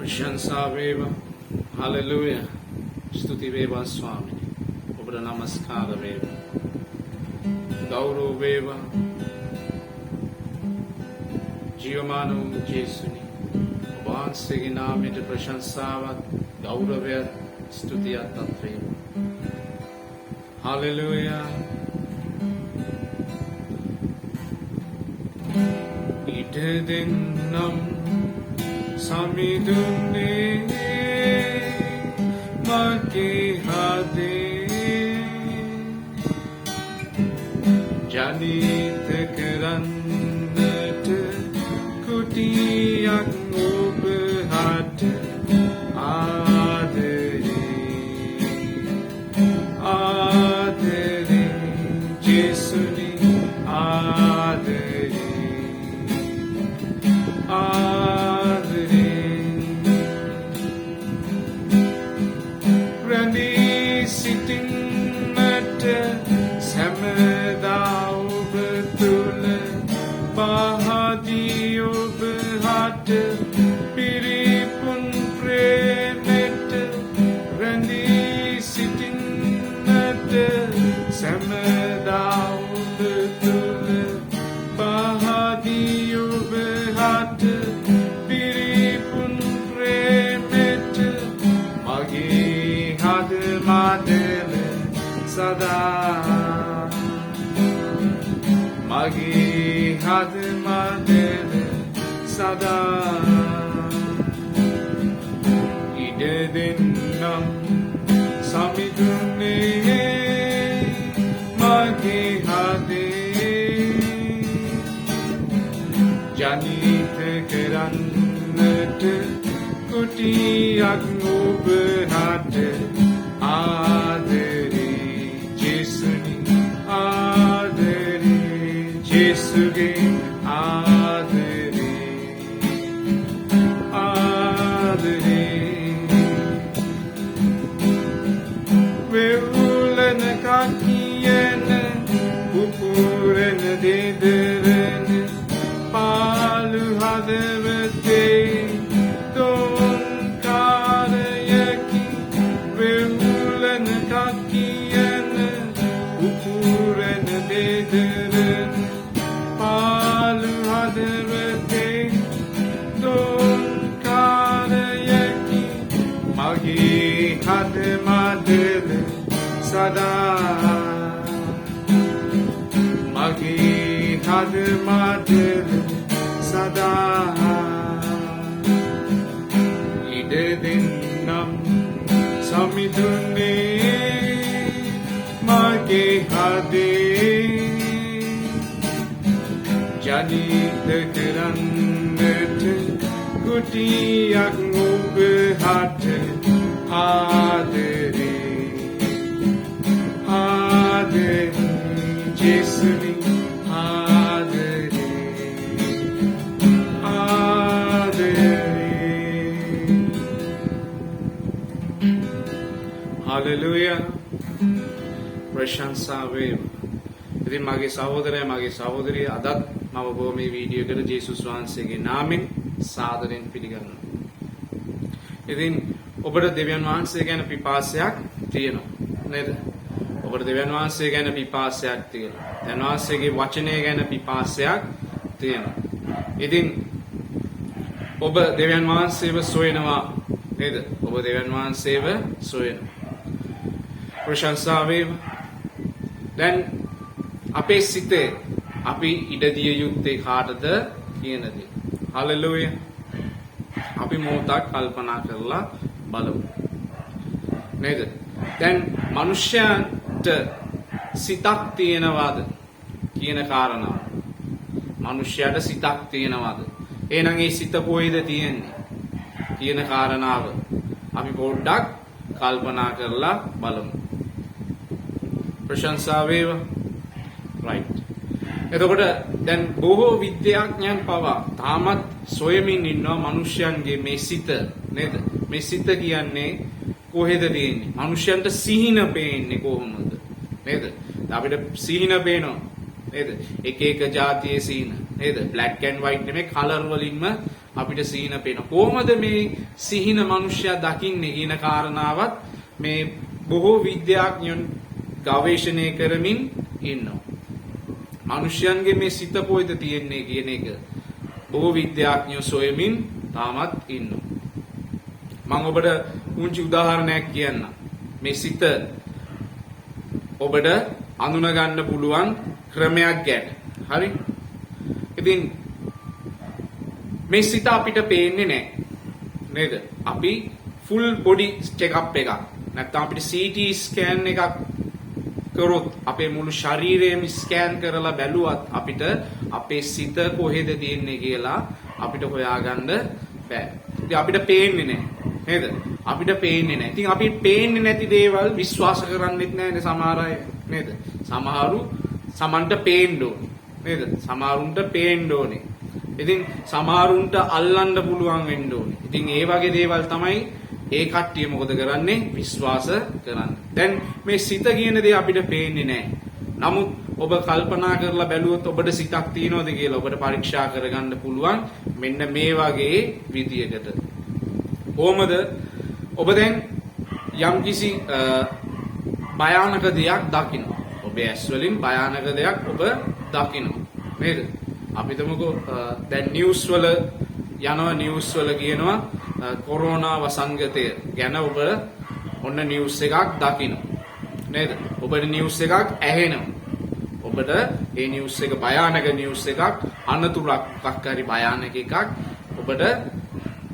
प्रशंसा वेवा हालेलुया स्तुति वेवा स्वामी ඔබට නමස්කාර වේවා ගෞරව වේවා ජීවමාන වූ ජේසුනි ඔබ වහන්සේගේ නාමයට ප්‍රශංසාවත් ගෞරවය ස්තුතියත් වේවා हालेलुया ඊට දෙන්නම් සමිඳුනේ මගේ හදේ ජනිත කරන්නට කුටියක් ඔබ හට ආදරේ ජේසුනි ආදරේ රැඳී සිටින්නට සැමදා ඔබ තුළ පහදී ඔබ හට පිරිපුන් ප්‍රේමෙට රැඳී සිටින්නට සැමදා ඔබ තුළ පහදී ඔබ හට පිරිපුන් ප්‍රේමෙට මගේ හද මඩල සදා මගේ හද මඩල සදා ඉඩ දෙන්නම් සමිඳුනේ මගේ හදේ ජනිත කරන්නට කුටියක් ඔබ හට ආදරේ ජේසුනි ආදරේ ජේසුගේ ආදරේ ආදරේ වෙවුලන කකියන උපුරන දෙදරන පාලු හදවතේ දොන්කාරයකි වෙවුලන කකියන උපුරන දෙදරන පාලු හදවතේ දොන්කාරයකි මගේ හද මඩල සදා මගේ හද මඩල සදා ඉඩ දෙන්නම් සමිඳුනේ මගේ හදේ ජනිත කරන්නට කුටියක් ඔබ හට ආදරේ ආදරේ ජේසුනි ආදරේ ආදරේ हालेलुया प्रशंसा වේවා ඉතින් මගේ සහෝදරයා මගේ සහෝදරිය අදත් මම ඔබ මේ වීඩියෝ එකට ජේසුස් වහන්සේගේ නාමයෙන් සාදරයෙන් පිළිගන්නවා. ඉතින් ඔබට දෙවියන් වහන්සේ ගැන පිපාසයක් තියෙනවා නේද? ඔබට දෙවියන් වහන්සේ ගැන පිපාසයක් තියෙනවා. දෙවියන් වහන්සේගේ වචනය ගැන පිපාසයක් තියෙනවා. ඉතින් ඔබ දෙවියන් වහන්සේව සොයනවා නේද? ඔබ දෙවියන් වහන්සේව සොයනවා. ප්‍රශංසා වේවා. දැන් අපේ සිතේ අපි ඉඩ දිය යුත්තේ කාටද කියන දේ. හලෙලූයා. අපි මොහොතක් කල්පනා කරලා බලමු. නේද? දැන් මිනිස්යාට සිතක් තියෙනවද කියන කාරණාව. මිනිස්යාට සිතක් තියෙනවද? එහෙනම් ඒ සිත කොයිද තියෙන්නේ කියන කාරණාව අපි පොඩ්ඩක් කල්පනා කරලා බලමු. ප්‍රශංසා වේවා. right. එතකොට දැන් බොහෝ විද්‍යාඥයන් පවා තාමත් සොයමින් ඉන්නවා මිනිස්යන්ගේ මේ සිත නේද? මේ සිත කියන්නේ කොහෙද තියෙන්නේ? මිනිස්යන්ට සිහින පේන්නේ කොහොමද? නේද? අපිට සිහින පේනවා. නේද? එක එක જાතියේ සීන නේද? black and white නෙමෙයි කලර් වලින්ම අපිට සීන පේනවා. කොහොමද මේ සිහින මිනිස්සයා දකින්නේ කියන කාරණාවත් මේ බොහෝ විද්‍යාඥයන් ගවේෂණය කරමින් ඉන්නවා. මිනිස්යන්ගේ මේ සිත කොයිද තියෙන්නේ කියන එක බොහෝ විද්‍යාඥයෝ සොයමින් තාමත් ඉන්නවා. මම ඔබට පුංචි උදාහරණයක් කියන්නම්. මේ සිත ඔබට අඳුන ගන්න පුළුවන් ක්‍රමයක් ගැන. හරි? ඉතින් මේ සිත අපිට පේන්නේ නැහැ. නේද? අපි full body check up එකක් නැත්නම් අපිට CT scan එකක් කරොත් අපේ මුළු ශරීරයම ස්කෑන් කරලා බැලුවත් අපිට අපේ සිත කොහෙද තියෙන්නේ කියලා අපිට හොයාගන්න බෑ. ඉතින් අපිට පේන්නේ නැහැ. නේද? අපිට පේන්නේ නැහැ. ඉතින් අපි පේන්නේ නැති දේවල් විශ්වාස කරන්නෙත් නැහැනේ සමහර අය. නේද? සමහරු සමන්ට පේන්න ඕනේ. නේද? සමහරුන්ට පේන්න ඕනේ. ඉතින් සමහරුන්ට අල්ලන්න පුළුවන් වෙන්න ඕනේ. ඉතින් ඒ වගේ දේවල් තමයි ඒ කට්ටිය මොකද කරන්නේ? විශ්වාස කරන්නේ. දැන් මේ සිත කියන දේ අපිට පේන්නේ නැහැ. නමුත් ඔබ කල්පනා කරලා බැලුවොත් ඔබට සිතක් තියෙනවද කියලා ඔබට පරීක්ෂා කරගන්න පුළුවන් මෙන්න මේ වගේ විදියකට. කොහොමද? ඔබ දැන් යම්කිසි භයානක දෙයක් දකිනවා. ඔබේ ඇස් වලින් භයානක දෙයක් ඔබ දකිනවා. නේද? අපි තමකෝ දැන් නිවුස් වල යනවා නිවුස් වල කියනවා කොරෝනා වසංගතය ගැන ඔබ ඔන්න නිවුස් එකක් දකිනවා. නේද? ඔබට නිවුස් එකක් ඇහෙනවා. ඔබට ඒ නිවුස් එක භයානක නිවුස් එකක් අනතුරක් මොකක් හරි භයානක එකක් ඔබට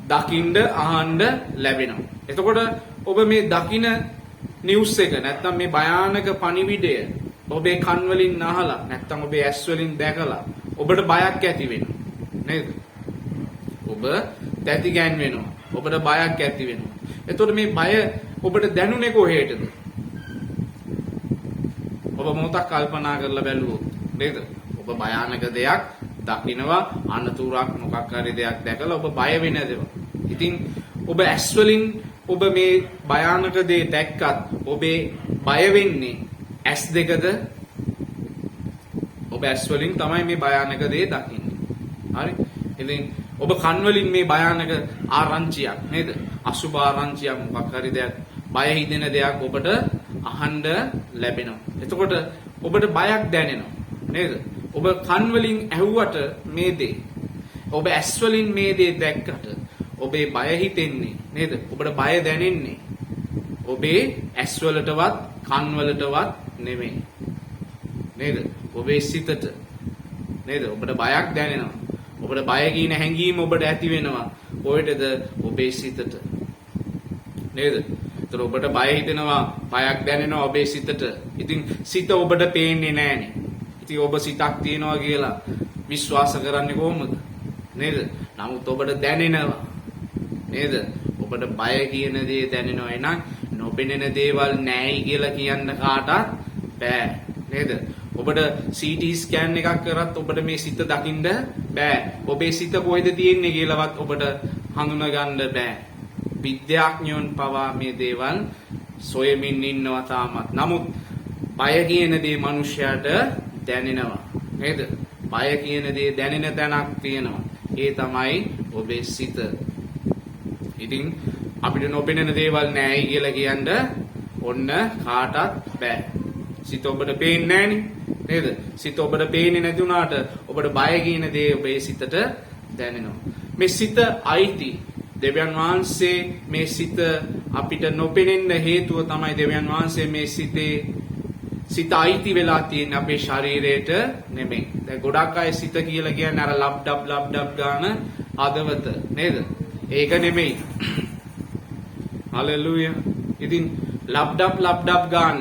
දකින්න අහන්න ලැබෙනවා. එතකොට ඔබ මේ දකින නිවුස් එක නැත්තම් මේ භයානක පණිවිඩය ඔබේ කන් වලින් අහලා නැත්තම් ඔබේ ඇස් වලින් දැකලා ඔබට බයක් ඇති වෙනවා. නේද? ඔබ තැති ගැන්වෙනවා. ඔබට බයක් ඇති වෙනවා. එතකොට මේ බය ඔබට දැනුනේ කොහේටද? ඔබ මොහොතක් කල්පනා කරලා බැලුවොත් නේද? ඔබ භයානක දෙයක් දකිනවා අනතුරක් මොකක් හරි දෙයක් දැකලා ඔබ බය වෙන දේවල්. ඉතින් ඔබ ඇස් වලින් ඔබ මේ භයානක දේ දැක්කත් ඔබේ බය වෙන්නේ ඇස් දෙකද? ඔබ ඇස් වලින් තමයි මේ භයානක දේ දකින්නේ. හරි? ඉතින් ඔබ කන් වලින් මේ භයානක ආරංචියක් නේද? අසුභ ආරංචියක් මොකක් හරි දෙයක් බය හිතෙන දෙයක් ඔබට අහන්න ලැබෙනවා. එතකොට ඔබට බයක් දැනෙනවා. නේද? ඔබ කන් වලින් ඇහුවට මේ දේ ඔබ ඇස් වලින් මේ දේ දැක්කට ඔබේ බය හිතෙන්නේ නේද? ඔබට බය දැනෙන්නේ ඔබේ ඇස් වලටවත් කන් වලටවත් නෙමෙයි. නේද? ඔබේ සිතට. නේද? ඔබට බයක් දැනෙනවා. ඔබට බය කියන හැඟීම ඔබට ඇති වෙනවා. කොහෙටද? ඔබේ සිතට. නේද? ඒතර ඔබට බය හිතෙනවා, බයක් දැනෙනවා ඔබේ සිතට. ඉතින් සිත ඔබට පේන්නේ නැහනේ. ඉතින් ඔබ සිතක් තියනවා කියලා විශ්වාස කරන්නේ කොහොමද? නේද? නමුත් ඔබට දැනෙනවා. නේද? ඔබට බය කියන දේ දැනෙනවා. එහෙනම් නොපෙනෙන දේවල් නැහැයි කියලා කියන්න කාටවත් බෑ. නේද? ඔබට CT ස්කෑන් එකක් කරත් ඔබට මේ සිත දකින්න බෑ. ඔබේ සිත කොහෙද තියෙන්නේ කියලාවත් ඔබට හඳුනා ගන්න බෑ. විද්‍යාඥයන් පවා මේ දේවල් සොයමින් ඉන්නවා තාමත්. නමුත් බය කියන දේ මිනිස්යාට දැනෙනවා. නේද? බය කියන දේ දැනෙන තැනක් තියෙනවා. ඒ තමයි ඔබේ සිත. ඉතින් අපිට නොපෙනෙන දේවල් නැහැයි කියලා කියන්න ඔන්න කාටවත් බෑ. සිත ඔබට පේන්නේ නැහනේ. නේද? සිත ඔබට පේන්නේ නැති වුණාට ඔබට බය කියන දේ ඔබේ සිතට දැනෙනවා. මේ සිත අයිති දෙවියන් වහන්සේ මේ සිත අපිට නොපෙනෙන්න හේතුව තමයි දෙවියන් වහන්සේ මේ සිත අයිති වෙලා තියෙන අපේ ශරීරයට නෙමෙයි. දැන් ගොඩක් අය සිත කියලා කියන්නේ අර ලබ්ඩබ් ගාන හදවත නේද? ඒක නෙමෙයි. හලෙලූයා. ඉතින් ලබ්ඩබ් ගාන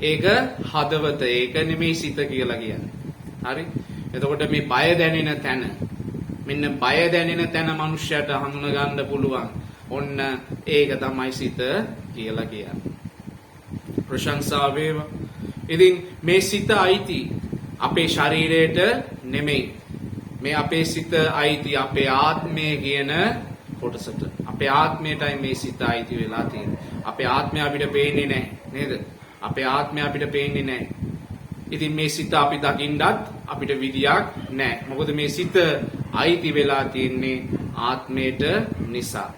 ඒක හදවත. ඒක නෙමෙයි සිත කියලා කියන්නේ. හරි? එතකොට මේ බය දැනෙන තැන මෙන්න බය දැනෙන තැන මනුෂ්‍යයට හඳුනා ගන්න පුළුවන්. ඔන්න ඒක තමයි සිත කියලා කියන්නේ. ප්‍රශංසා වේවා. ඉතින් මේ සිත අයිති අපේ ශරීරයට නෙමෙයි. මේ අපේ සිත අයිති අපේ ආත්මය කියන කොටසට. අපේ ආත්මයටයි මේ සිත අයිති වෙලා තියෙන්නේ. අපේ ආත්මය අපිට පේන්නේ නැහැ නේද? අපේ ආත්මය අපිට පේන්නේ නැහැ. ඉතින් මේ සිත අපි දකින්නත් අපිට විදියක් නැහැ. මොකද මේ සිත අයිති වෙලා තියෙන්නේ ආත්මයට නිසා.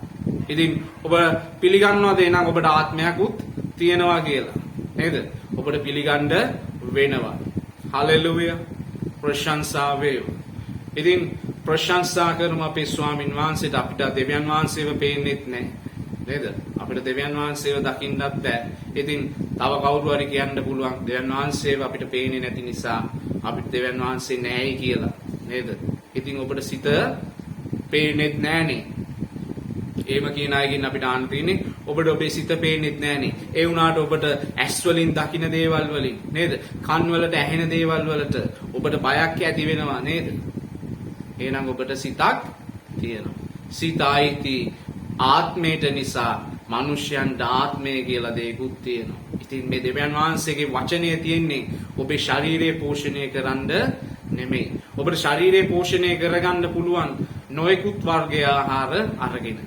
ඉතින් ඔබ පිළිගන්නවද එහෙනම් ඔබට ආත්මයක්ුත් තියෙනවා කියලා? නේද? ඔබට පිළිගන්න වෙනවා. හලෙලූයා. ප්‍රශංසා වේවා. ඉතින් ප්‍රශංසා කරමු අපේ ස්වාමින් වහන්සේට. අපිට දෙවියන් වහන්සේව පේන්නෙත් නැහැ. නේද? අපිට දෙවියන් වහන්සේව දකින්නත් බෑ. ඉතින් තව කවුරු හරි කියන්න පුළුවන් දෙවියන් වහන්සේව අපිට පේන්නේ නැති නිසා අපිට දෙවියන් වහන්සේ නැහැයි කියලා. නේද? ඉතින් ඔබට සිත පේන්නේත් නැහනේ. එහෙම කියන අයගෙන් අපිට ආන්න තියෙන්නේ ඔබට ඔබේ සිත පේන්නේත් නැහනේ. ඒ වුණාට ඔබට ඇස් වලින් දකින්න දේවල් වලින් නේද? කන් වලට ඇහෙන දේවල් වලට ඔබට බයක් ඇති වෙනවා නේද? එහෙනම් ඔබට සිතක් තියෙනවා. සිත ආйти ආත්මයට නිසා මිනිස්යන්ට ආත්මය කියලා දෙයක්ත් තියෙනවා. ඉතින් මේ දෙවියන් වහන්සේගේ වචනය තියෙන්නේ ඔබේ ශරීරය පෝෂණය කරන්න නෙමෙයි. ඔබට ශරීරය පෝෂණය කරගන්න පුළුවන් නොයෙකුත් වර්ගයේ ආහාර අරගෙන.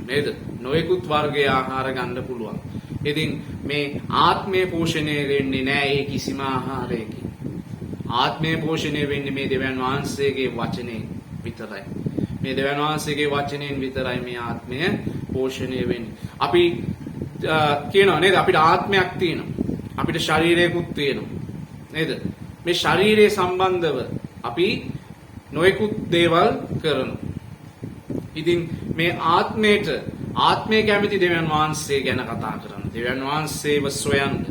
නේද? නොයෙකුත් වර්ගයේ ආහාර ගන්න පුළුවන්. ඉතින් මේ ආත්මය පෝෂණය වෙන්නේ නැහැ ඒ කිසිම ආහාරයකින්. ආත්මය පෝෂණය වෙන්නේ මේ දෙවියන් වහන්සේගේ වචනේ විතරයි. මේ දෙවියන් වහන්සේගේ වචනයෙන් විතරයි මේ ආත්මය පෝෂණය වෙන්නේ. අපි කියනවා නේද අපිට ආත්මයක් තියෙනවා. අපිට ශරීරයකුත් තියෙනවා. නේද? මේ ශරීරය සම්බන්ධව අපි නොයෙකුත් දේවල් කරනවා. ඉතින් මේ ආත්මය කැමති දෙවියන් වහන්සේ ගැන කතා කරන්න. දෙවියන් වහන්සේව සොයන්න.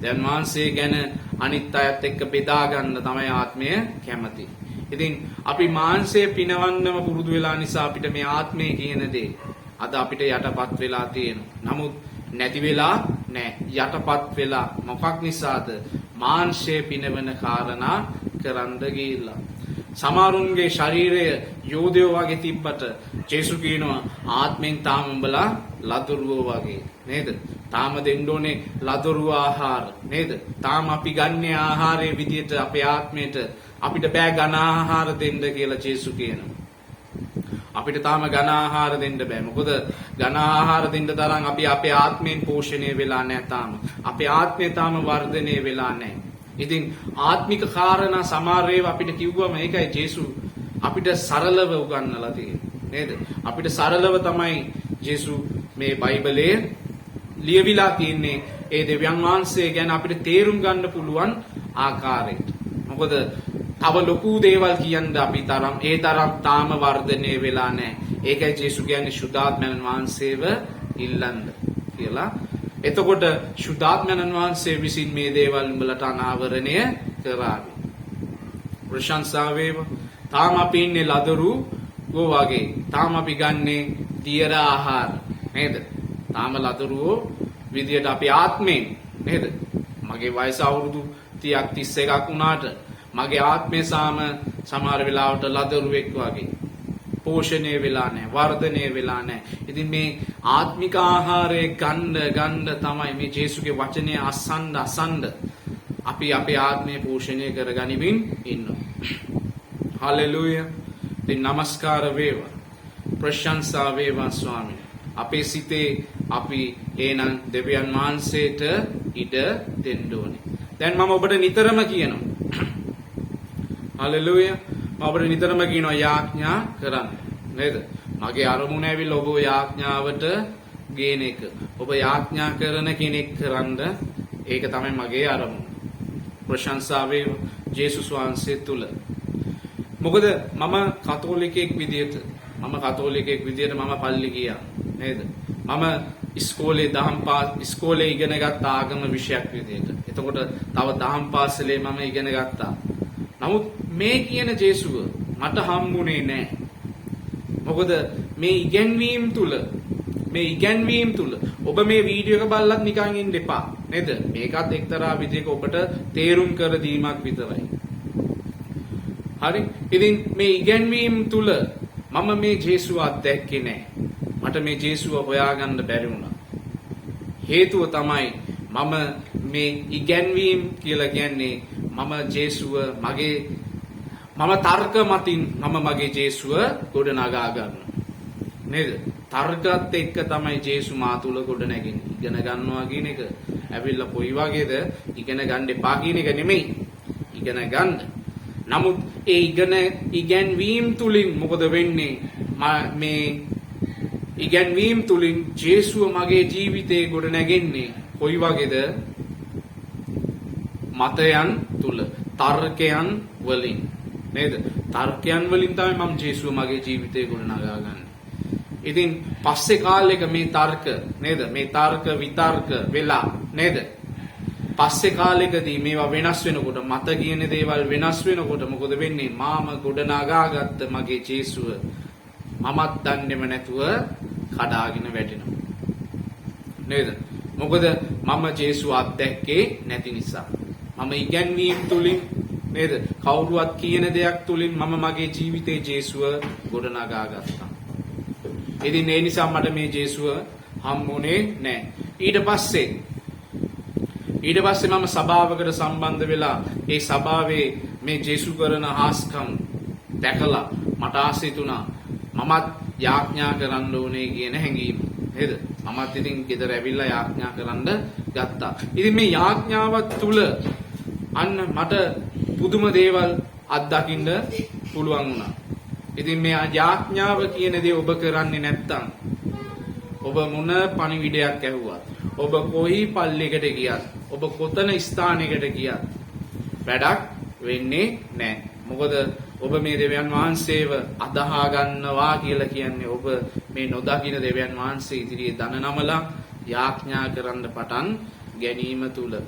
දෙවියන් වහන්සේ ගැන අනිත් අයත් එක්ක බෙදා ගන්න තමයි ආත්මය කැමති. ඉතින් අපි මාංශය පිනවන්නම පුරුදු වෙලා නිසා අපිට මේ ආත්මය කියන දේ අද අපිට යටපත් වෙලා තියෙනවා. නමුත් නැති වෙලා නැහැ. යටපත් වෙලා මොකක් නිසාද? මාංශය පිනවන කාරණා කරන්න ගිහිල්ලා. සමහරුන්ගේ ශරීරය යෝධයෝ වගේ තිබ්බට ජේසු කියනවා ආත්මෙන් තාම උඹලා ලදරුවෝ වගේ නේද? තාම දෙන්න ඕනේ ලදරු ආහාර නේද? තාම අපි ගන්නේ ආහාරයේ විදියට අපේ ආත්මයට අපිට බෑ ඝන ආහාර දෙන්න කියලා ජේසු කියනවා. අපිට තාම ඝන ආහාර දෙන්න බෑ. මොකද ඝන ආහාර දෙන්න තරම් අපි අපේ ආත්මයෙන් පෝෂණය වෙලා නැහැ තාම. අපේ ආත්මය තාම වර්ධනය වෙලා නැහැ. ඉතින් ආත්මික කාරණා සමහර ඒවා අපිට කිව්වම ඒකයි ජේසු අපිට සරලව උගන්වලා තියෙන්නේ නේද? අපිට සරලව තමයි ජේසු මේ බයිබලයේ ලියවිලා තියෙන්නේ ඒ දෙවියන් වහන්සේ ගැන අපිට තේරුම් ගන්න පුළුවන් ආකාරයට. මොකද තව ලොකු දේවල් කියන්න අපි ඒ තරම් තාම වර්ධනය වෙලා නැහැ. ඒකයි ජේසු කියන්නේ සුද්ධාත්මයන් වහන්සේව ඉල්ලන්න කියලා. එතකොට සුද්ධාත්මයන් වහන්සේ විසින් මේ දේවල් උඹලට අනාවරණය කරાવી. ප්‍රශංසා වේවා. තාම අපි ඉන්නේ ලදරු වගේ. තාම අපි ගන්නේ තියර ආහාර නේද? තාම ලදරුවෝ විදියට අපි ආත්මෙන් නේද? මගේ වයස අවුරුදු 30ක් 31ක් වුණාට මගේ ආත්මය සමහර වෙලාවට ලදරුවෙක් වගේ පෝෂණය වෙලා නැහැ, වර්ධනය වෙලා නැහැ. ඉතින් මේ ආත්මික ආහාරය ගන්න තමයි මේ ජේසුගේ වචනය අසන්න අපි අපේ ආත්මය පෝෂණය කරගනිමින් ඉන්නවා. හලෙලූයා. ඉතින් නමස්කාර වේවා. ප්‍රශංසා වේවා ස්වාමීනි. අපේ සිතේ අපි එනං දෙවියන් වහන්සේට ඉඩ දෙන්න ඕනේ. දැන් මම ඔබට නිතරම කියනවා. හලෙලූයා. මම ඔබට නිතරම කියනවා යාඥා කරන්න. නේද? මගේ අරමුණ ඇවිල්ලා ඔබ යාඥාවට ගේන එක. ඔබ යාඥා කරන කෙනෙක් කරන්න ඒක තමයි මගේ අරමුණ. ප්‍රශංසා වේවා ජේසුස් වහන්සේ තුල. මොකද මම කතෝලිකයෙක් විදියට මම පල්ලි ගියා නේද? මම ඉස්කෝලේ ඉගෙන ගත්ත ආගම විෂයක් විදියට. එතකොට තව දහම් පාසලේ මම ඉගෙන ගත්තා. නමුත් මේ කියන ජේසුව මට හම්බුනේ නැහැ. මොකද මේ ඉගැන්වීම් තුල ඔබ මේ වීඩියෝ එක බලලත් නිකන් ඉන්න එපා නේද? මේකත් එක්තරා විදිහක ඔබට තේරුම් කර දීමක් විතරයි. හරි? ඉතින් මේ ඉගැන්වීම් තුල මම මේ ජේසුව අත්දැක්කේ නැහැ. මට මේ ජේසුව හොයාගන්න බැරි වුණා. හේතුව තමයි මම මේ ඉගැන්වීම් කියලා කියන්නේ මම ජේසුව මම තර්ක මතින් මගේ ජේසුව ගොඩනගා ගන්නවා. නේද? තර්කත් එක්ක තමයි ජේසු මා තුල ගොඩ නැගෙන්නේ. ඉගෙන ගන්නවා කියන එක ඇවිල්ලා කොයි වගේද ඉගෙන ගන්න එපා කියන එක නෙමෙයි. ඉගෙන ගන්න. නමුත් ඒ ඉගෙනවීම තුලින් මොකද වෙන්නේ? මේ ඉගෙනවීම තුලින් ජේසුව මගේ ජීවිතේ ගොඩ නැගෙන්නේ කොයි වගේද? මතයන් තුල, තර්කයන් වලින්. නේද? තර්කයන් වලින් තමයි මම ජේසුව මගේ ජීවිතේ ගොඩ නගාගන්නේ. ඉතින් පස්සේ කාලෙක මේ තර්ක නේද? මේ තර්ක විතර්ක වෙලා නේද? පස්සේ කාලෙකදී මේවා වෙනස් වෙනකොට මත කියන දේවල් වෙනස් වෙනකොට මොකද වෙන්නේ? මාම ගොඩ නගාගත්ත මගේ ජේසුව මමත් දන්නේම නැතුව කඩාගෙන වැටෙනවා. නේද? මොකද මම ජේසුව අත්දැක්කේ නැති නිසා. මම ඉගැන්වීම් තුලින් නේද? කවුරුවත් කියන දෙයක් තුලින් මම මගේ ජීවිතේ ජේසුව ගොඩ නගාගත්තා. ඉතින් ඒ නිසා මට මේ ජේසුව හම්බුනේ නැහැ. ඊට පස්සේ මම සභාවකට සම්බන්ධ වෙලා ඒ සභාවේ මේ ජේසු කරන හාස්කම් දැකලා මට ආසිතුණා මමත් යාඥා කරන්න ඕනේ කියන හැඟීම. නේද? මමත් ඉතින් ගෙදර ඇවිල්ලා යාඥා කරන්න ගත්තා. ඉතින් මේ යාඥාවත් තුල අන්න මට පුදුම දේවල් අත්දකින්න පුළුවන් වුණා. ඉතින් මේ යාඥාව කියන දේ ඔබ කරන්නේ නැත්තම් ඔබ මොන පණිවිඩයක් ඇහුවත් ඔබ කොයි පල්ලෙකට ගියත් ඔබ කොතන ස්ථානයකට ගියත් වැඩක් වෙන්නේ නැහැ. මොකද ඔබ මේ දෙවියන් වහන්සේව අදහා ගන්නවා කියලා කියන්නේ ඔබ මේ නොදකින දෙවියන් වහන්සේ ඉදිරියේ දන නමලා යාඥා කරන්න පටන් ගැනීම තුල.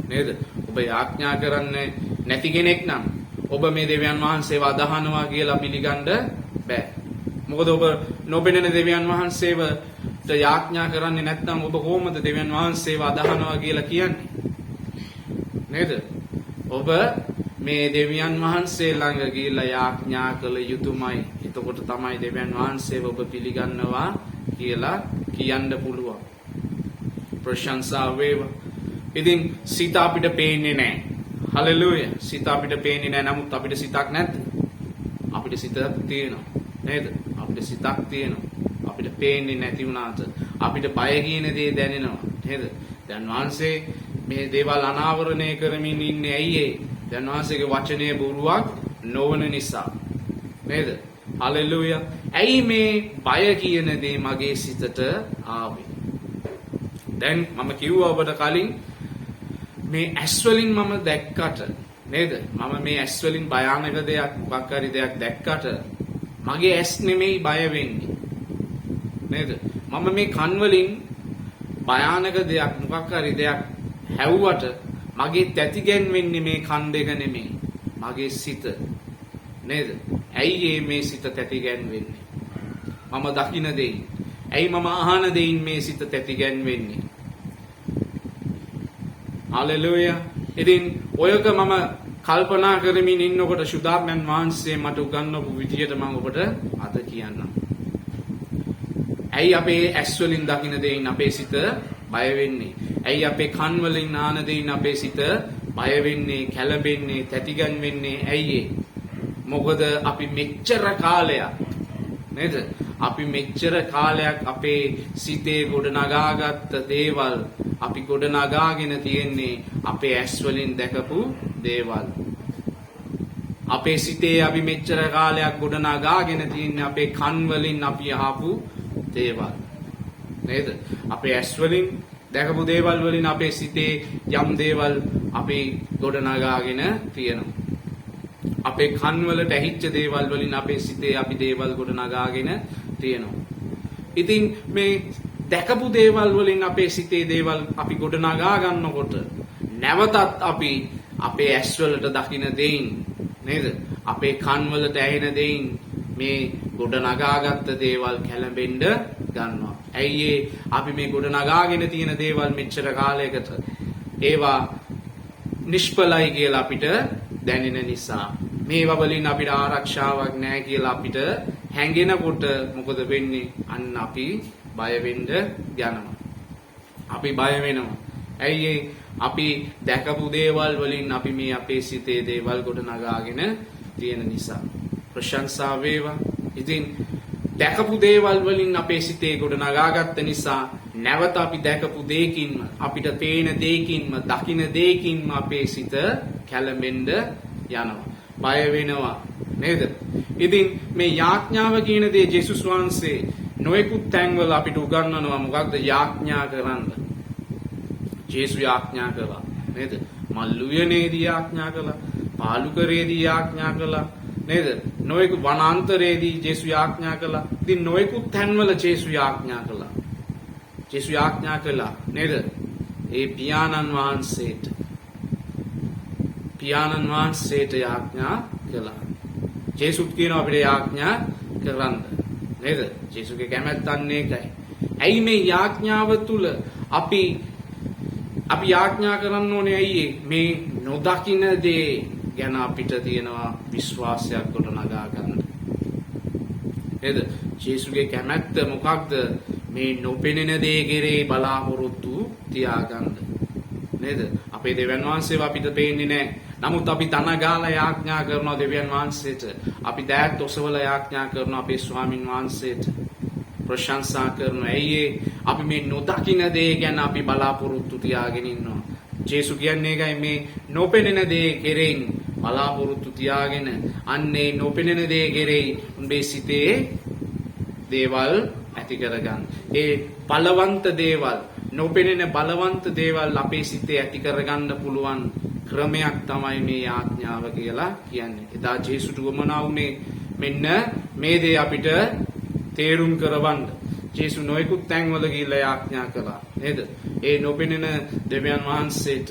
නේද? ඔබ යාඥා කරන්නේ නැති කෙනෙක් නම් ඔබ මේ දෙවියන් වහන්සේව අදහනවා කියලා පිළිගන්න බෑ. මොකද ඔබ නොබෙනෙන දෙවියන් වහන්සේව යාඥා කරන්නේ නැත්නම් ඔබ කොහොමද දෙවියන් වහන්සේව අදහනවා කියලා කියන්නේ? නේද? ඔබ මේ දෙවියන් වහන්සේ ළඟ ගිහිල්ලා යාඥා කළ යුතුමයි. එතකොට තමයි දෙවියන් වහන්සේව ඔබ පිළිගන්නවා කියලා කියන්න පුළුවන්. ප්‍රශංසා වේවා. ඉතින් සිත අපිට පේන්නේ නැහැ. හලෙලූයා. සිත අපිට පේන්නේ නැහැ. නමුත් අපිට සිතක් නැද්ද? අපිට සිතක් තියෙනවා. නේද? අපිට සිතක් තියෙනවා. අපිට පේන්නේ නැති වුණාට අපිට බය කියන දේ දැනෙනවා. නේද? දැන් වහන්සේ මේ දේවල් අනාවරණය කරමින් ඉන්නේ ඇයි ඒ? දැන් වහන්සේගේ වචනය බොරුවක් නොවන නිසා. නේද? හලෙලූයා. ඇයි මේ බය කියන දේ මගේ සිතට ආවේ? දැන් මම කිව්වා ඔබට කලින් මේ ඇස් වලින් මම දැක්කට නේද? මම මේ ඇස් වලින් භයානක දෙයක් මොකක් හරි දෙයක් දැක්කට මගේ ඇස් නෙමෙයි බය වෙන්නේ. නේද? මම මේ කන් වලින් භයානක දෙයක් මොකක් හරි දෙයක් හැව්වට මගේ තැතිගෙන් වෙන්නේ මේ කන් දෙක නෙමෙයි. මගේ සිත. නේද? ඇයි මේ සිත තැතිගෙන් වෙන්නේ? මම දකින දෙයින්. ඇයි මම අහන දෙයින් මේ සිත තැතිගෙන් වෙන්නේ? හලෙලූයා. ඉතින් ඔයක මම කල්පනා කරමින් ඉන්නකොට සුදාත්මයන් වහන්සේ මට උගන්වපු විදියට මම ඔබට අද කියන්නම්. ඇයි අපේ ඇස් වලින් දකින දෙයින් අපේ සිත බය වෙන්නේ? ඇයි අපේ කන් වලින් ආන දෙයින් අපේ සිත බය වෙන්නේ, කැළඹෙන්නේ, තැතිගන් වෙන්නේ? ඇයි ඒ? මොකද අපි මෙච්චර කාලයක් නේද? අපි මෙච්චර කාලයක් අපේ සිතේ ගොඩ නගාගත්ත දේවල් අපි ගොඩ නගාගෙන තියෙන්නේ අපේ ඇස් වලින් දැකපු දේවල්. අපේ සිතේ අපි මෙච්චර කාලයක් ගොඩ නගාගෙන තියෙන්නේ අපේ කන් වලින් අපි අහපු දේවල්. නේද? අපේ ඇස් වලින් දැකපු දේවල් වලින් අපේ සිතේ යම් දේවල් අපි ගොඩ නගාගෙන තියෙනවා. අපේ කන් වලට ඇහිච්ච දේවල් වලින් අපේ සිතේ අපි දේවල් ගොඩ නගාගෙන තියෙනවා. ඉතින් මේ දැකපු දේවල් වලින් අපේ සිතේ දේවල් අපි ගොඩ නගා ගන්නකොට නැවතත් අපි අපේ ඇස් වලට දකින දෙයින් නේද? අපේ කන් වලට ඇහෙන දෙයින් මේ ගොඩ නගාගත්ත දේවල් කැළඹෙන්න ගන්නවා. ඇයි අපි මේ ගොඩ නගාගෙන තියෙන දේවල් මෙච්චර කාලයකට ඒවා නිෂ්ඵලයි කියලා අපිට දැනෙන නිසා. මේවා වලින් අපිට ආරක්ෂාවක් නැහැ කියලා අපිට හැඟෙනකොට මොකද වෙන්නේ? අන්න අපි බය වෙන්න යනවා. අපි බය වෙනවා. ඇයි අපි දැකපු දේවල් වලින් අපි මේ අපේ සිතේ දේවල් ගොඩ නගාගෙන තියෙන නිසා. ප්‍රශංසා වේවා. ඉතින් දැකපු දේවල් වලින් අපේ සිතේ ගොඩ නගාගත්ත නිසා නැවත අපි දැකපු දෙයකින්ම අපිට පේන දෙයකින්ම දකින දෙයකින්ම අපේ සිත කැළඹෙන්න යනවා. බය වෙනවා නේද? ඉතින් මේ යාඥාව කියන දේ ජේසුස් වහන්සේ නොයෙකුත් තැන්වල අපිට උගන්වනවා මොකක්ද යාඥා කරන්න. ජේසු යාඥා කළා නේද? මල්ලුයනේදී යාඥා කළා, පාලුකරේදී යාඥා කළා නේද? නොයෙකුත් වනාන්තරයේදී ජේසු යාඥා කළා. ඉතින් නොයෙකුත් තැන්වල ජේසු යාඥා කළා. ජේසු යාඥා කළා නේද? ඒ පියාණන් වහන්සේට යාඥා කළා. ජේසුත් කියනවා අපිට යාඥා කරන්න නේද? ජේසුගේ කැමැත්ත අන්නේ ඒකයි. ඇයි මේ යාඥාව තුල අපි යාඥා කරන්න ඕනේ ඇයි මේ නොදකින දේ ගැන අපිට තියෙනවා විශ්වාසයක් ගොඩනගා ගන්න. නේද? ජේසුගේ කැමැත්ත මොකක්ද? මේ නොපෙනෙන දේ කෙරේ බලාපොරොත්තු තියාගන්න. නේද? අපේ දෙවියන් වහන්සේව අපිට පේන්නේ නැහැ. නමුත් අපි තන ගාලා යාඥා කරනවා දෙවියන් වහන්සේට. අපි දෑත් ඔසවලා යාඥා කරනවා අපේ ස්වාමින් වහන්සේට. ප්‍රශංසා කරනවා. ඇයි අපි මේ නොදකින දේ ගැන අපි බලාපොරොත්තු තියාගෙන ඉන්නවා. ජේසු කියන්නේ ඒකයි මේ නොපෙනෙන දේ කෙරෙන් බලාපොරොත්තු තියාගෙන අන්නේ නොපෙනෙන දේ කෙරෙහි උඹේ සිතේ දේවල් ඇති කරගන්න. ඒ බලවන්ත දේවල්, නොපෙනෙන බලවන්ත දේවල් අපේ සිතේ ඇති කරගන්න පුළුවන් ක්‍රමයක් තමයි මේ යාඥාව කියලා කියන්නේ. එදා ජේසුට වමනා වුණේ මෙන්න මේ දේ අපිට තේරුම් කරවන්න. ජේසු නොයෙකුත් තැන්වල ගිහිල්ලා යාඥා කළා නේද? ඒ නොපෙනෙන දෙවියන් වහන්සේට,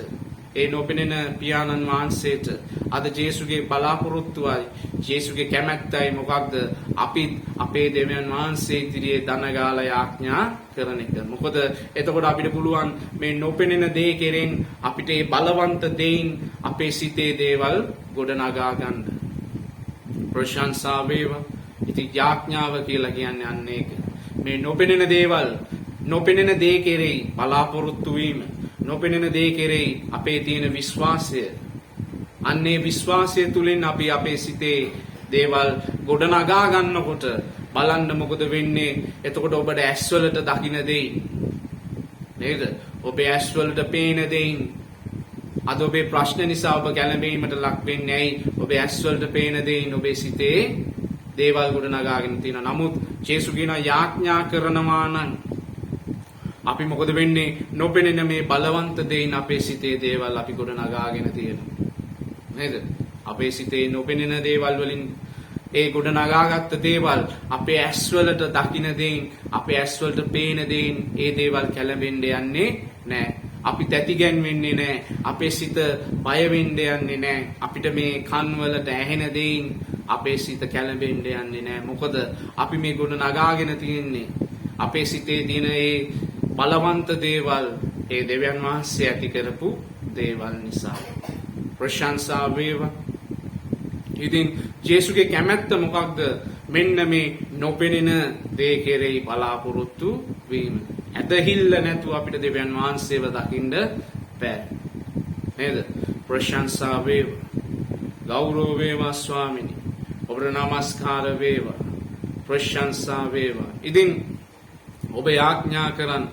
ඒ නොපෙනෙන පියාණන් වහන්සේට අද ජේසුගේ බලාපොරොත්තුවයි, ජේසුගේ කැමැත්තයි මොකක්ද? අපි අපේ දෙවියන් වහන්සේ ඉදිරියේ දන ගාලා යාඥා කරන එක. මොකද එතකොට අපිට පුළුවන් මේ නොපෙනෙන දේ කෙරෙන් අපිට මේ බලවන්ත දෙයින් අපේ සිතේ දේවල් ගොඩනගා ගන්න. ප්‍රශංසා වේවා. ඉතින් යාඥාව කියලා කියන්නේ අන්න ඒක. මේ නොපෙනෙන දේවල්, නොපෙනෙන දේ කෙරෙහි බලාපොරොත්තු වීම, නොපෙනෙන දේ කෙරෙහි අපේ තියෙන විශ්වාසය, අන්නේ විශ්වාසය තුලින් අපි අපේ සිතේ දේවල් ගොඩනගා ගන්නකොට බලන්න මොකද වෙන්නේ? එතකොට ඔබට ඇස්වලට දකින්න දෙයි නේද? ඔබේ ඇස්වලට පේන දෙයින් අද ඔබේ ප්‍රශ්න නිසා ඔබ ගැළඹීමට ලක් වෙන්නේ ඇයි? ඔබේ ඇස්වලට පේන දෙයින් ඔබේ සිතේ දේවල් ගොඩනගාගෙන තියෙනවා. නමුත් ජේසු කියනවා යාඥා කරනවා නම් අපි මොකද වෙන්නේ? නොපෙනෙන මේ බලවන්ත දෙයින් අපේ සිතේ දේවල් අපි ගොඩනගාගෙන තියෙනවා. නේද? අපේ සිතේ නොපෙනෙන දේවල් වලින් ඒ ගොඩනගාගත්ත දේවල් අපේ ඇස්වලට දකින්න දෙයින්, අපේ ඇස්වලට පේන දෙයින් ඒ දේවල් කැළඹෙන්න යන්නේ නැහැ. අපි තැතිගැන්වෙන්නේ නැහැ. අපේ සිත බය වෙන්න යන්නේ නැහැ. අපිට මේ කන් වලට ඇහෙන දෙයින් අපේ සිත කැළඹෙන්න යන්නේ නැහැ. මොකද අපි මේ ගොඩනගාගෙන තියෙන්නේ අපේ සිතේ තියෙන ඒ බලවන්ත දේවල්, ඒ දෙවියන් වහන්සේ ඇති කරපු දේවල් නිසා. ප්‍රශංසා වේවා. ඉතින් ජේසුගේ කැමැත්ත මොකක්ද? මෙන්න මේ නොපෙනෙන දේ කෙරෙහි බලාපොරොත්තු වීම. ඇදහිල්ල නැතුව අපිට දෙවියන් වහන්සේව දකින්න බෑ. නේද? ප්‍රශංසා වේවා. ගෞරව වේවා ස්වාමිනී. ඔබට නමස්කාර වේවා. ප්‍රශංසා වේවා. ඉතින් ඔබ යාඥා කරන්න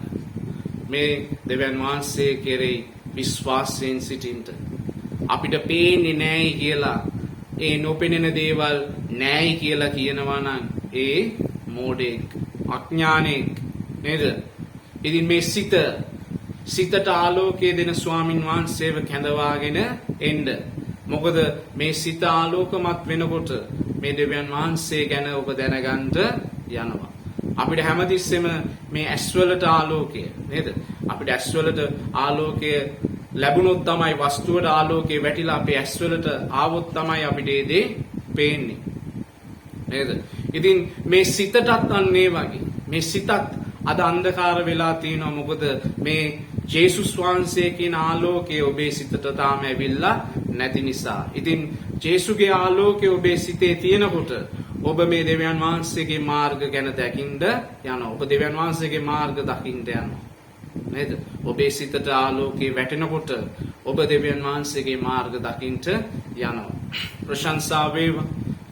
මේ දෙවියන් වහන්සේ කෙරෙහි විශ්වාසයෙන් සිටින්න. අපිට පේන්නේ නැහැ කියලා, ඒ නොපෙනෙන දේවල් නැහැ කියලා කියනවා නම් ඒ මෝඩෙක්, අඥානෙක් නේද? ඉතින් මේ සිතට ආලෝකයේ දෙන ස්වාමින් වහන්සේව කැඳවාගෙන එන්න. මොකද මේ සිත ආලෝකමත් වෙනකොට මේ දෙවියන් වහන්සේ ගැන ඔබ දැනගන්න යනවා. අපිට හැමතිස්සෙම මේ ඇස්වලට ආලෝකය නේද? අපිට ඇස්වලට ආලෝකය ලැබුණොත් තමයි, වස්තුවට ආලෝකය වැටිලා අපේ ඇස්වලට ආවොත් තමයි අපිට ඒ දේ පේන්නේ නේද? ඉතින් මේ සිතටත් අන්නේ වගේ මේ සිතත් අද අන්ධකාර වෙලා තියෙනවා. මොකද මේ ජේසුස් වහන්සේ කියන ආලෝකය ඔබේ සිතට තාම ඇවිල්ලා නැති නිසා. ඉතින් ජේසුගේ ආලෝකය ඔබේ සිතේ තියෙනකොට ඔබ මේ දෙවියන් වහන්සේගේ මාර්ග ගැන දකින්න යනවා. ඔබ දෙවියන් වහන්සේගේ මාර්ග දකින්න යනවා නේද? ඔබේ සිතට ආලෝකේ වැටෙනකොට ඔබ දෙවියන් වහන්සේගේ මාර්ග දකින්න යනවා. ප්‍රශංසා වේවා.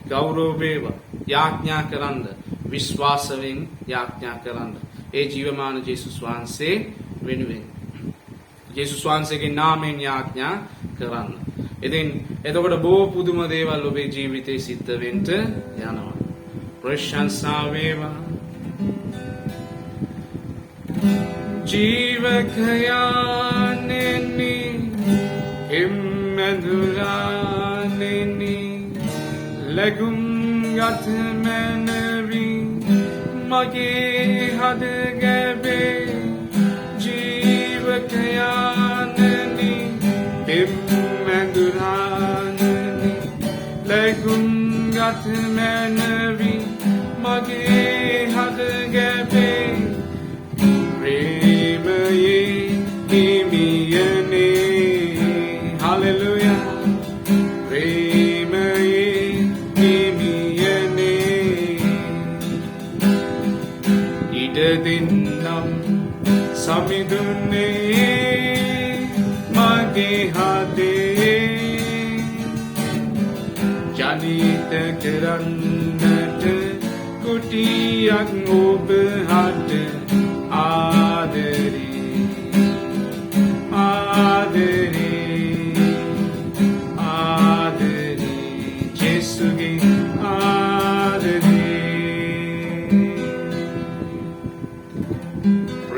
ගෞරව වේවා. යාඥා කරන්න. විශ්වාසයෙන් යාඥා කරන්න. ඒ ජීවමාන ජේසුස් වහන්සේ වෙනුවෙන්. ජේසුස් වහන්සේගේ නාමයෙන් යාඥා කරන්න. ඉතින් එතකොට බොහෝ පුදුම දේවල් ඔබේ ජීවිතේ සිද්ධ වෙන්න යනවා. ප්‍රශංසා වේවා. ජීවකයානෙනි එම්මදුරානෙනි ලැබුම් ගත මැනවි මගේ හද ගැබේ ජීවකයානෙනි එම්මදුරානෙනි ලැබුම් ගත මැනවි මගේ හද ගැබේ සමිඳුන්නේ මගේ හදේ ජනිත කරන්නට කුටියක් ඔබ හට ආදරේ ආදරේ ආදරේ ජේසුගේ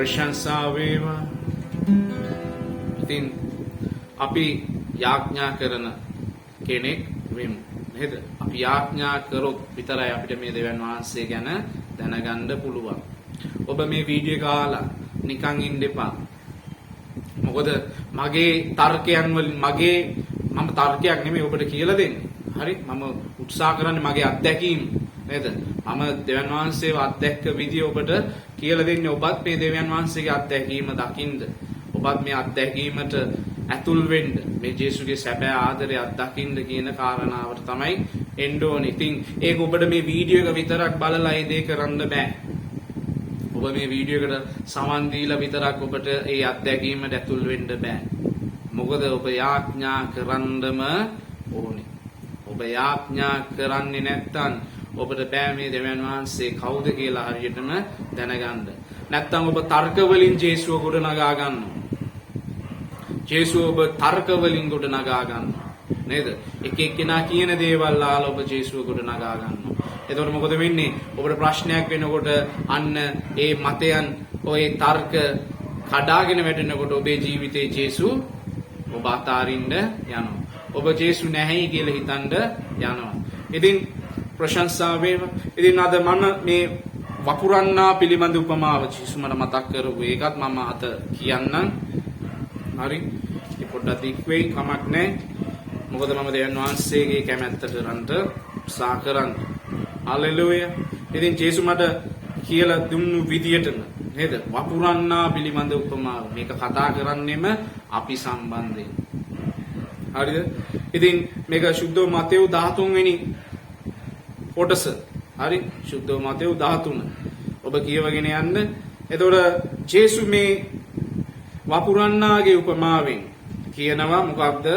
ප්‍රශංසා වේවා. ඉතින් අපි යාඥා කරන කෙනෙක් වෙමු නේද? අපි යාඥා කරොත් විතරයි අපිට මේ දෙවියන් වහන්සේ ගැන දැනගන්න පුළුවන්. ඔබ මේ වීඩියෝ එක අහලා නිකන් ඉන්න එපා. මොකද මගේ තර්කයන් වලින් මම තර්කයක් නෙමෙයි ඔබට කියලා දෙන්නේ. හරි? මම උත්සාහ කරන්නේ මගේ අත්දැකීම් නේද? මම දෙවියන් වහන්සේව අත්දැක්ක විදිය ඔබට කියලා දෙන්නේ. ඔබත් මේ දෙවියන් වහන්සේගේ අත්දැකීම දකින්න. ඔබත් මේ අත්දැකීමට ඇතුල් වෙන්න. මේ ජේසුගේ සැබෑ ආදරය අත්දකින්න කියන කාරණාවට තමයි එන්න ඕනේ. ඉතින් ඒක ඔබට මේ වීඩියෝ එක විතරක් බලලා ඒ දේ කරන්න බෑ. ඔබ මේ වීඩියෝ එකට සමන් දීලා විතරක් ඔබට ඒ අත්දැකීමට ඇතුල් වෙන්න බෑ. මොකද ඔබ යාඥා කරන්නම ඕනේ. ඔබ යාඥා කරන්නේ නැත්නම් ඔබට බෑ මේ දෙවියන් වහන්සේ කවුද කියලා හරියටම දැනගන්න. නැත්නම් ඔබ තර්ක වලින් ජේසුව ගොඩනගා ගන්නවා. ජේසුව ඔබ තර්ක වලින් ගොඩනගා ගන්නවා. නේද? එක එක්කෙනා කියන දේවල් අහලා ඔබ ජේසුව ගොඩනගා ගන්නවා. එතකොට මොකද වෙන්නේ? ඔබට ප්‍රශ්නයක් වෙනකොට අන්න ඒ මතයන් ඔය තර්ක කඩාගෙන වැටෙනකොට ඔබේ ජීවිතේ ජේසු ඔබ අතාරින්න යනවා. ඔබ ජේසු නැහැයි කියලා හිතන්න යනවා. ඉතින් ප්‍රශංසා වේවා. ඉතින් අද මම මේ වපුරන්නා පිළිබඳ උපමාව ජේසු මට මතක් කරපු ඒකත් මම අත කියන්නම්. හරි? ඉතින් පොඩ්ඩක් දික් වෙයි කමක් නැහැ. මොකද මම දෙවියන් වහන්සේගේ කැමැත්ත කරන්ට උත්සාහ කරන්නේ. හලෙලූයා. ඉතින් ජේසු මට කියලා දුන්නු විදියටම නේද? වපුරන්නා පිළිබඳ උපමාව. මේක කතා කරන්නේම අපි සම්බන්ධයෙන්. හරිද? ඉතින් මේක සුද්ධ මතෙව් 13 වෙනි කොටස. හරි? සුද්ධ මතෙව් 13. ඔබ කියවගෙන යන්න. එතකොට ජේසු මේ වපුරන්නාගේ උපමාවෙන් කියනවා මොකක්ද?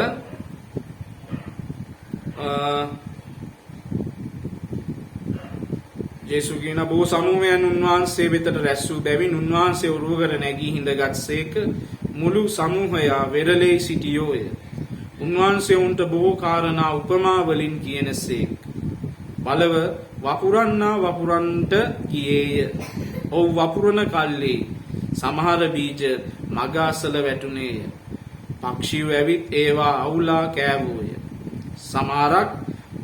ජේසු කියන බොහෝ සමූහයන් උන්වහන්සේ වෙතට රැස් වූ බැවින් උන්වහන්සේ උරුවකට නැගී හිඳගත්සේක මුළු සමූහයා වෙරළේ සිටියෝය. උන්වහන්සේ උන්ට බොහෝ කාරණා උපමා වලින් කියනසේක. බලව වපුරන්නා වපුරන්ට ගියේය. ඔව් වපුරන කල්ලි සමහර බීජ මග අසල වැටුනේය. පක්ෂියෝ ඇවිත් ඒවා අවුලා කෑවෝය. සමහරක්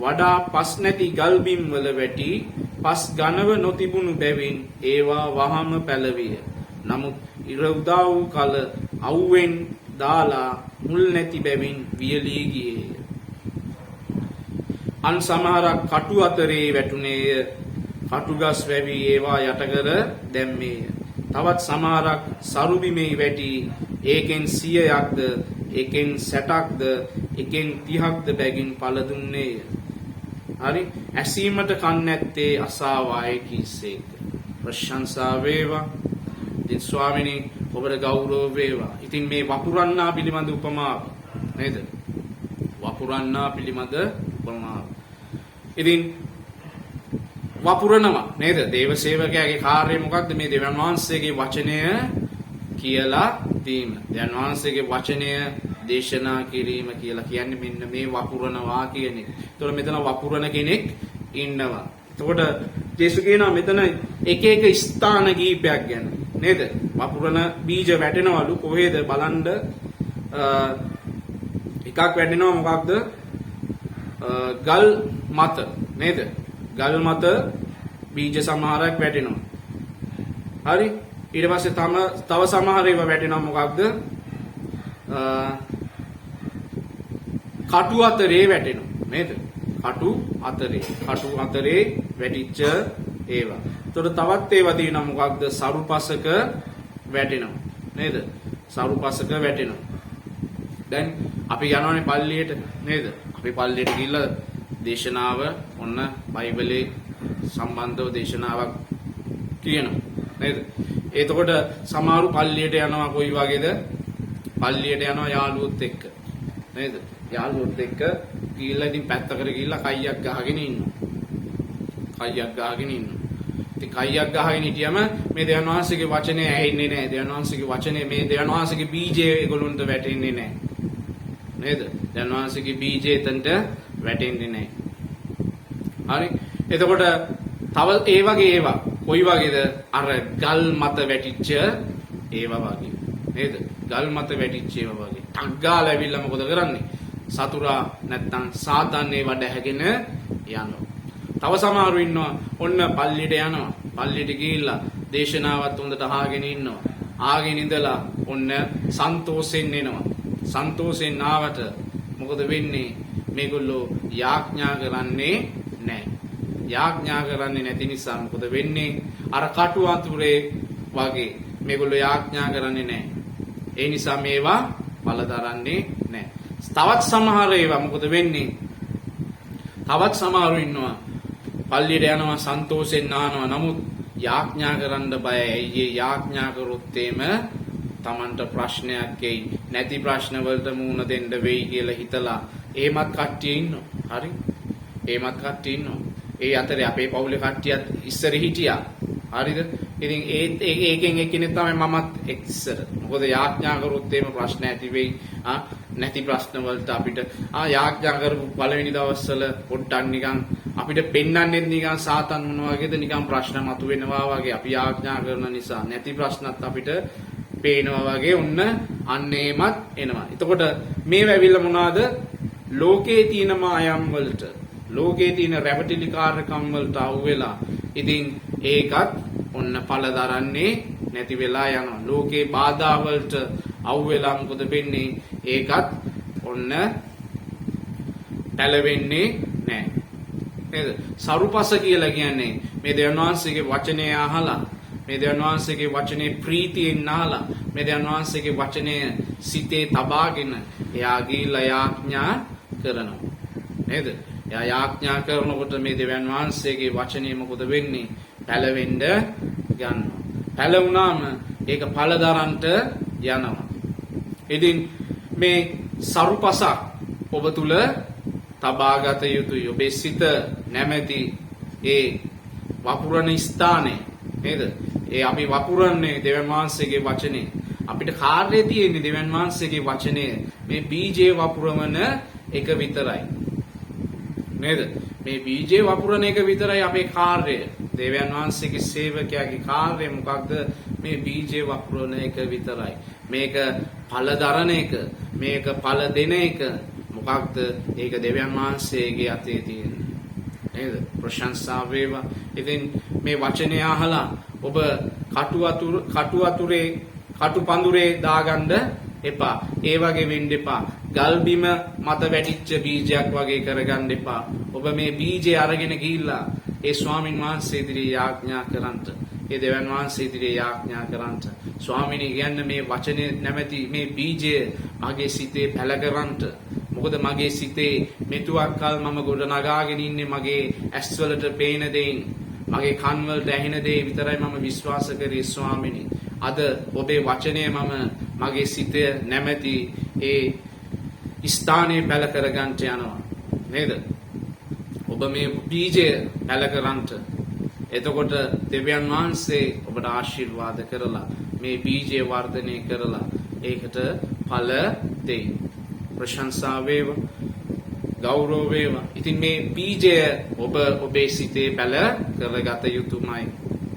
වඩා පස් නැති ගල් බිම් වල වැටි පස් ගනව නොතිබුණු බැවින් ඒවා වහම පැලවිය. නමුත් ඉර උදා වූ කල අවුවෙන් දාලා මුල් නැති බැවින් වියලී ගියේය. අන් සමහරක් කටු අතරේ වැටුනේය. කටුගස් වැවි ඒවා යටකර දැම්මේය. තවත් සමහරක් සරු බිමේ වැටි ඒකෙන් 100ක්ද ඒකෙන් 60ක්ද ඒකෙන් 30ක්ද බැගින් පළ දුන්නේය. හරි? ඇසීමට කන් නැත්තේ අසාවාය කීසේක. ප්‍රශංසා වේවා. ඉතින් ස්වාමිනී ඔබට ගෞරව වේවා. ඉතින් මේ වපුරන්නා පිළිබඳ උපමාව නේද? වපුරන්නා පිළිබඳ උපමාව. ඉතින් වපුරනවා නේද? දේව සේවකයාගේ කාර්යය මොකක්ද? මේ දෙවියන් වහන්සේගේ වචනය කියලා දීම. දෙවියන් වහන්සේගේ වචනය දේශනා කිරීම කියලා කියන්නේ මෙන්න මේ වපුරනවා කියන එක. ඒතකොට මෙතන වපුරන කෙනෙක් ඉන්නවා. එතකොට ජේසු කියනවා මෙතන එක එක ස්ථාන කීපයක් ගැන නේද? වපුරන බීජ වැටෙනවලු කොහෙද බලන්න. එකක් වැටෙනවා මොකක්ද? ගල් මත නේද? ගල් මත බීජ සමහරක් වැටෙනවා. හරි? ඊට පස්සේ තව සමහර ඒවා වැටෙනවා මොකක්ද? කටු අතරේ වැටෙනවා නේද? කටු අතරේ වැටිච්ච ඒවා. එතකොට තවත් ඒවා තියෙනවා මොකක්ද? සරුපසක වැටෙනවා නේද? සරුපසක වැටෙනවා. දැන් අපි යනවානේ පල්ලියට නේද? අපි පල්ලියට ගිහිල්ලා දේශනාව ඔන්න බයිබලයේ සම්බන්ධව දේශනාවක් කියනවා නේද? එතකොට සමහරු පල්ලියට යනවා කොයි වගේද? පල්ලියට යනවා යාළුවොත් එක්ක නේද? යාළුවොත් එක්ක ගිහිල්ලා ඉතින් පැත්තකට ගිහිල්ලා කයියක් ගහගෙන ඉන්නවා. ඉතින් කයියක් ගහගෙන හිටියම මේ දෙවියන් වහන්සේගේ වචනේ ඇහෙන්නේ නැහැ. දෙවියන් වහන්සේගේ වචනේ මේ දෙවියන් වහන්සේගේ බීජය ඒගොල්ලොන්ට වැටෙන්නේ නැහැ. නේද? දෙවියන් වහන්සේගේ බීජය එතනට වැටෙන්නේ නැහැ. හරි? එතකොට තව ඒ වගේ ඒවා කොයි වගේද? අර ගල් මත වැටිච්ච ඒවා වගේ. නේද? ගල් මත වැටිච්ච ඒවා වගේ. ටක් ගාලා ඇවිල්ලා මොකද කරන්නේ? සතුරා නැත්තම් සාතන්නේ වඩ හැගෙන යනවා. තව සමහරු ඉන්නවා ඔන්න පල්ලියට යනවා. පල්ලියට ගිහිල්ලා දේශනාවත් හොඳට අහගෙන ඉන්නවා. ආගෙන ඉඳලා ඔන්න සන්තෝෂෙන් එනවා. සන්තෝෂෙන් ආවට මොකද වෙන්නේ? මේගොල්ලෝ යාඥා කරන්නේ නැහැ. යාඥා කරන්නේ නැති නිසා මොකද වෙන්නේ? අර කටු අතුරේ වගේ මේගොල්ලෝ යාඥා කරන්නේ නැහැ. ඒ නිසා මේවා ඵල දරන්නේ නැහැ. තවත් සමහර ඒවා මොකද වෙන්නේ? තවත් සමහරු ඉන්නවා පල්ලියට යනවා සන්තෝෂෙන් නානවා. නමුත් යාඥා කරන්න බයයි. ඇයි යාඥා කරොත් එම Tamanට ප්‍රශ්නයක් එයි. නැති ප්‍රශ්න වලට මුහුණ දෙන්න වෙයි කියලා හිතලා එහෙමත් කට්ටිය ඉන්නවා. හරි? එහෙමත් කට්ටිය ඉන්නවා. ඒ අතරේ අපේ පවුලේ කට්ටියත් ඉස්සර හිටියා. හරිද? ඉතින් ඒකෙන් එක්කෙනෙක් තමයි මමත් ඉස්සර. මොකද යාඥා කරොත් එහෙම ප්‍රශ්න ඇති වෙයි. නැති ප්‍රශ්න වලට අපිට යාඥා කරපු පළවෙනි දවස්වල පොඩ්ඩක් නිකන් අපිට පෙන්වන්නේ නිකන් සාතන් මොනවා වගේද නිකන් ප්‍රශ්න මතුවෙනවා වගේ අපි යාඥා කරන නිසා නැති ප්‍රශ්නත් අපිට පේනවා වගේ ඔන්න අන්න එහෙමත් එනවා. එතකොට මේ වැවිල්ල මොනවාද? ලෝකේ තියෙන මායම් වලට, ලෝකේ තියෙන රැවටිලි කාර්යකම් වලට අහුවෙලා ඉතින් ඒකත් ඔන්න ඵල දරන්නේ නැති වෙලා යනවා. ලෝකේ බාධා වලට අහුවෙලා මොකද වෙන්නේ? ඒකත් ඔන්න පැලවෙන්නේ නැහැ. නේද? සරුපස කියලා කියන්නේ මේ දෙවියන් වහන්සේගේ වචනය අහලා, මේ දෙවියන් වහන්සේගේ වචනේ ප්‍රීතියෙන් අහලා, මේ දෙවියන් වහන්සේගේ වචනය සිතේ තබාගෙන එයා ගිහිල්ලා යාඥා කරනවා. නේද? එයා යාඥා කරනකොට මේ දෙවියන් වහන්සේගේ වචනේ මොකද වෙන්නේ? පැලවෙන්න ගන්නවා. පැලුණාම ඒක ඵල දරන්නට යනවා. ඉතින් මේ සරුපසක් ඔබ තුල තබාගත යුතුයි. ඔබේ සිත නැමැති ඒ වපුරන ස්ථානේ නේද? ඒ අපි වපුරන්නේ දෙවියන් වහන්සේගේ වචනේ. අපිට කාර්යය තියෙන්නේ දෙවියන් වහන්සේගේ වචනේ. මේ බීජේ වපුරවන එක විතරයි. නේද? මේ බීජේ වපුරන එක විතරයි අපේ කාර්යය. දෙවියන් වහන්සේගේ සේවකයාගේ කාර්යය මොකක්ද? මේ බීජේ වපුරන එක විතරයි. මේක ඵල දරන එක, මේක ඵල දෙන එක මොකක්ද? ඒක දෙවියන් වහන්සේගේ අතේ තියෙන. නේද? ප්‍රශංසා වේවා. ඉතින් මේ වචනය අහලා ඔබ කටු පඳුරේ දාගන්න එපා. ඒ වගේ වෙන්න එපා. ගල් බිම මත වැටිච්ච බීජයක් වගේ කරගන්න එපා. ඔබ මේ බීජය අරගෙන ගිහිල්ලා ඒ ස්වාමින් වහන්සේ ඉදිරියේ යාඥා කරන්ට. ඒ දෙවියන් වහන්සේ ඉදිරියේ යාඥා කරන්ට. ස්වාමීනි කියන්නේ මේ වචනේ නැමැති මේ බීජය මගේ සිතේ පැල කරන්ට. මොකද මගේ සිතේ මෙතුවක් කල මම ගොඩ නගාගෙන ඉන්නේ මගේ ඇස්වලට පේන දෙයින්, මගේ කන් වලට ඇහෙන දේ විතරයි මම විශ්වාස කරේ ස්වාමීනි. අද ඔබේ වචනය මම මගේ සිත නැමැති ඒ ස්ථානයේ පැල කරගන්නට යනවා. නේද? ඔබ මේ බීජය පැල කරන්ට එතකොට දෙවියන් වහන්සේ ඔබට ආශිර්වාද කරලා මේ බීජය වර්ධනය කරලා ඒකට ඵල දෙයි. ප්‍රශංසා වේවා, ගෞරව වේවා. ඉතින් මේ බීජය ඔබ ඔබේ සිතේ පැල කරගත යුතුමයි.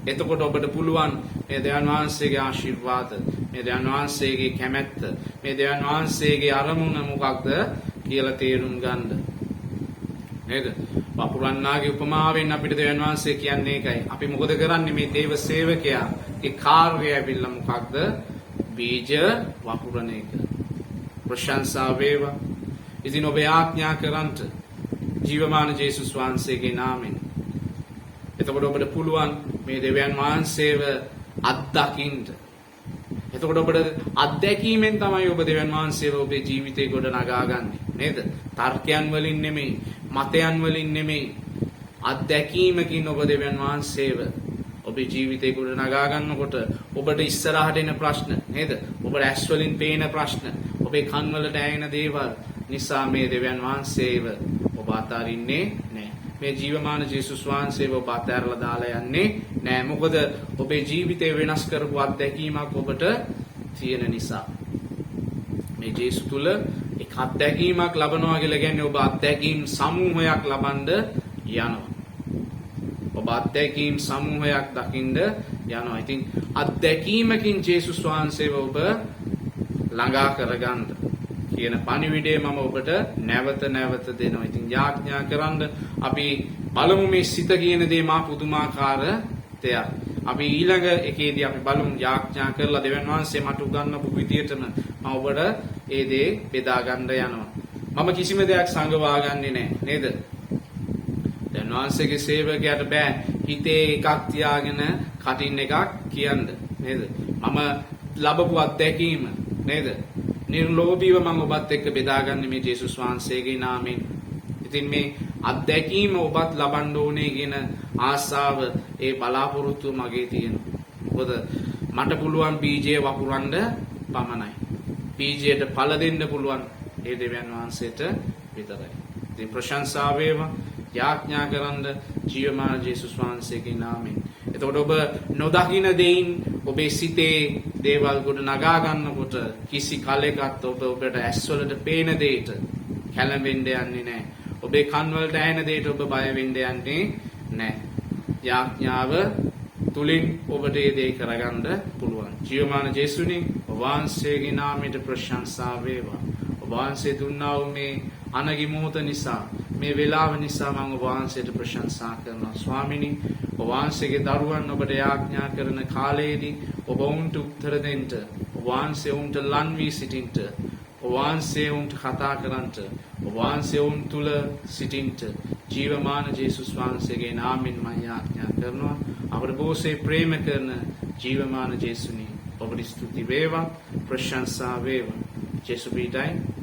එතකොට ඔබට පුළුවන් මේ දෙවියන් වහන්සේගේ ආශිර්වාද, මේ දෙවියන් වහන්සේගේ කැමැත්ත, මේ දෙවියන් වහන්සේගේ අරමුණ මොකක්ද කියලා තේරුම් ගන්න. නේද? වපුරන්නාගේ උපමාවෙන් අපිට දෙවියන් වහන්සේ කියන්නේ ඒකයි. අපි මොකද කරන්නේ මේ දේව සේවකයාගේ කාර්යය ඇවිල්ලා මොකක්ද? බීජ වපුරන එක. ප්‍රශංසා වේවා. ඉතින් ඔබ ආඥා කරන්ට ජීවමාන ජේසුස් වහන්සේගේ නාමයෙන්. එතකොට ඔබට පුළුවන් මේ දෙවියන් වහන්සේව අත්දකින්න. එතකොට ඔබට අත්දැකීමෙන් තමයි ඔබ දෙවියන් වහන්සේව ඔබේ ජීවිතේ ගොඩ නගාගන්නේ. නේද? තර්කයන් වලින් නෙමෙයි, මතයන් වලින් නෙමෙයි, අත්දැකීමකින් ඔබ දෙවියන් වහන්සේව ඔබේ ජීවිතේ ගොඩ නගා ගන්නකොට ඔබට ඉස්සරහට එන ප්‍රශ්න, නේද? ඔබට ඇස් වලින් පේන ප්‍රශ්න, ඔබේ කන් වලට ඇහෙන දේවල් නිසා මේ දෙවියන් වහන්සේව ඔබ අතාරින්නේ නැහැ. මේ ජීවමාන ජේසුස් වහන්සේව ඔබ අතහැරලා දාලා යන්නේ නැහැ. මොකද ඔබේ ජීවිතේ වෙනස් කරපු අත්දැකීමක් ඔබට තියෙන නිසා. මේ ජේසු තුල එක් අත්දැකීමක් ලබනවා කියලා කියන්නේ ඔබ අත්දැකීම් සමූහයක් ලබන්න යනවා. ඔබ අත්දැකීම් සමූහයක් දකින්න යනවා. ඉතින් අත්දැකීමකින් ජේසුස් වහන්සේව ඔබ ළඟා කරගන්න කියන පණිවිඩය මම ඔබට නැවත නැවත දෙනවා. ඉතින් යාඥා කරන්න අපි බලමු මේ සිත කියන දේ මා පුදුමාකාර දෙයක්. අපි ඊළඟ එකේදී අපි බලමු යාඥා කරලා දෙවියන් වහන්සේ මට උගන්වපු විදියටම මම ඔබට ඒ දේ බෙදා ගන්න යනවා. මම කිසිම දෙයක් සංගවා ගන්නෙ නැහැ නේද? දෙවියන් වහන්සේගේ සේවකයාට බෑ හිතේ එකක් තියාගෙන කටින් එකක් කියන්න නේද? මම ලැබපු අත්දැකීම නේද? නිර්ලෝභීව මම ඔබත් එක්ක බෙදාගන්නේ මේ ජේසුස් වහන්සේගේ නාමයෙන්. ඉතින් මේ අත්දැකීම ඔබත් ලබන්න ඕනේ කියන ආසාව, ඒ බලාපොරොත්තුව මගේ තියෙනවා. මොකද මට පුළුවන් බීජය වපුරන්න පමණයි. බීජයට ඵල දෙන්න පුළුවන් ඒ දෙවියන් වහන්සේට විතරයි. ඉතින් ප්‍රශංසා වේවා, යාඥා කරන්න ජීවමාන ජේසුස් වහන්සේගේ නාමයෙන්. එතකොට ඔබ නොදකින දෙයින් ඔබේ සිතේ දේවල් ගොඩ නගා ගන්නකොට කිසි කලයකට ඔබට ඇස්වලට පේන දෙයට කැළඹෙන්න යන්නේ නැහැ. ඔබේ කන් වලට ඇහෙන දෙයට ඔබ බය වෙන්න යන්නේ නැහැ. යාඥාව තුලින් ඔබට ඒ දේ කරගන්න පුළුවන්. ජීවමාන ජේසුනි වහන්සේගේ නාමයට ප්‍රශංසා වේවා. වහන්සේ දුන්නා වූ මේ අනගි මොහොත නිසා, මේ වේලාව නිසා මම වහන්සේට ප්‍රශංසා කරනවා. ස්වාමිනී, වහන්සේගේ දරුවන් ඔබට යාඥා කරන කාලයේදී ඔබ වුන්ට උත්තර දෙන්න, වහන්සේ වුන්ට ලන් වී සිටින්න, වහන්සේ වුන්ට කතා කරන්නට, වහන්සේ වුන් තුල සිටින්න ජීවමාන ජේසුස් වහන්සේගේ නාමයෙන් මම යාඥා කරනවා. අපට බොහෝසේ ප්‍රේම කරන ජීවමාන ජේසුනි ඔබට ස්තුති වේවා, ප්‍රශංසා වේවා. ජේසු පීඨයි